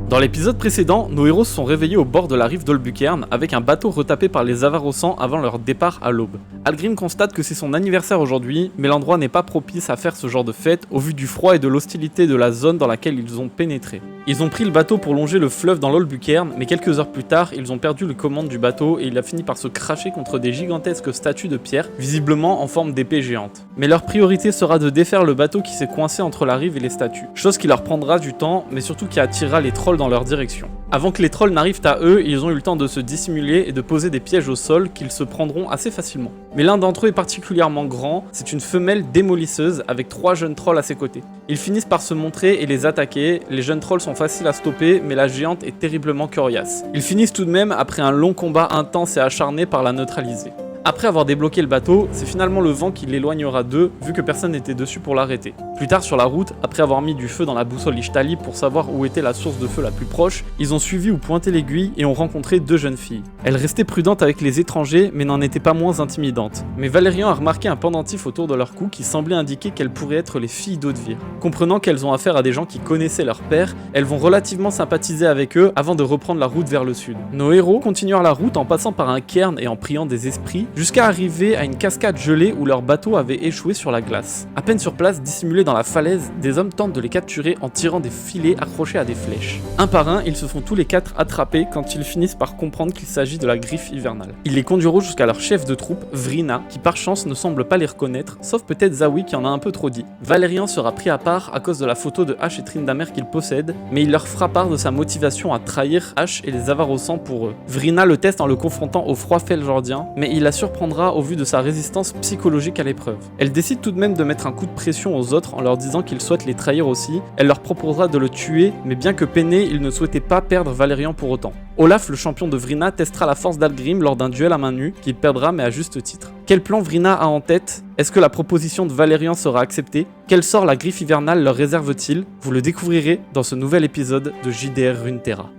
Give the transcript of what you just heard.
Dans l'épisode précédent, nos héros se sont réveillés au bord de la rive d'Olbucaerne avec un bateau retapé par les Avarossans avant leur départ à l'aube. Algrim constate que c'est son anniversaire aujourd'hui, mais l'endroit n'est pas propice à faire ce genre de fête au vu du froid et de l'hostilité de la zone dans laquelle ils ont pénétré. Ils ont pris le bateau pour longer le fleuve dans l'Olbucaerne, mais quelques heures plus tard, ils ont perdu les commandes du bateau et il a fini par se cracher contre des gigantesques statues de pierre, visiblement en forme d'épée géante. Mais leur priorité sera de défaire le bateau qui s'est coincé entre la rive et les statues, chose qui leur prendra du temps, mais surtout qui attirera les trolls dans leur direction. Avant que les trolls n'arrivent à eux, ils ont eu le temps de se dissimuler et de poser des pièges au sol qu'ils se prendront assez facilement. Mais l'un d'entre eux est particulièrement grand, c'est une femelle démolisseuse avec 3 jeunes trolls à ses côtés. Ils finissent par se montrer et les attaquer, les jeunes trolls sont faciles à stopper, mais la géante est terriblement coriace. Ils finissent tout de même, après un long combat intense et acharné, par la neutraliser. Après avoir débloqué le bateau, c'est finalement le vent qui l'éloignera d'eux, vu que personne n'était dessus pour l'arrêter. Plus tard sur la route, après avoir mis du feu dans la boussole Ishtali pour savoir où était la source de feu la plus proche, ils ont suivi où pointait l'aiguille et ont rencontré 2 jeunes filles. Elles restaient prudentes avec les étrangers, mais n'en étaient pas moins intimidantes. Mais Valérian a remarqué un pendentif autour de leur cou qui semblait indiquer qu'elles pourraient être les filles d'Hautevire. Comprenant qu'elles ont affaire à des gens qui connaissaient leur père, elles vont relativement sympathiser avec eux avant de reprendre la route vers le sud. Nos héros continuèrent la route en passant par un cairn et en priant des esprits, jusqu'à arriver à une cascade gelée où leur bateau avait échoué sur la glace. À peine sur place, dissimulés dans la falaise, des hommes tentent de les capturer en tirant des filets accrochés à des flèches. Un par un, ils se font tous les 4 attraper quand ils finissent par comprendre qu'il s'agit de la griffe hivernale. Ils les conduiront jusqu'à leur chef de troupe, Vrina, qui par chance ne semble pas les reconnaître, sauf peut-être Zawi qui en a un peu trop dit. Valérian sera pris à part à cause de la photo de H et Tryndamere qu'il possède, mais il leur fera part de sa motivation à trahir H et les Avarossans pour eux. Vrina le teste en le confrontant au froid feljordien, mais il la surprendra au vu de sa résistance psychologique à l'épreuve. Elle décide tout de même de mettre un coup de pression aux autres en leur disant qu'il souhaite les trahir aussi. Elle leur proposera de le tuer, mais bien que peiné, il ne souhaitait pas perdre Valérian pour autant. Olaf, le champion de Vrina, testera la force d'Algrim lors d'un duel à main nue, qu'il perdra mais à juste titre. Quel plan Vrina a en tête? Est-ce que la proposition de Valérian sera acceptée? Quel sort la griffe hivernale leur réserve-t-il? Vous le découvrirez dans ce nouvel épisode de JDR Runeterra.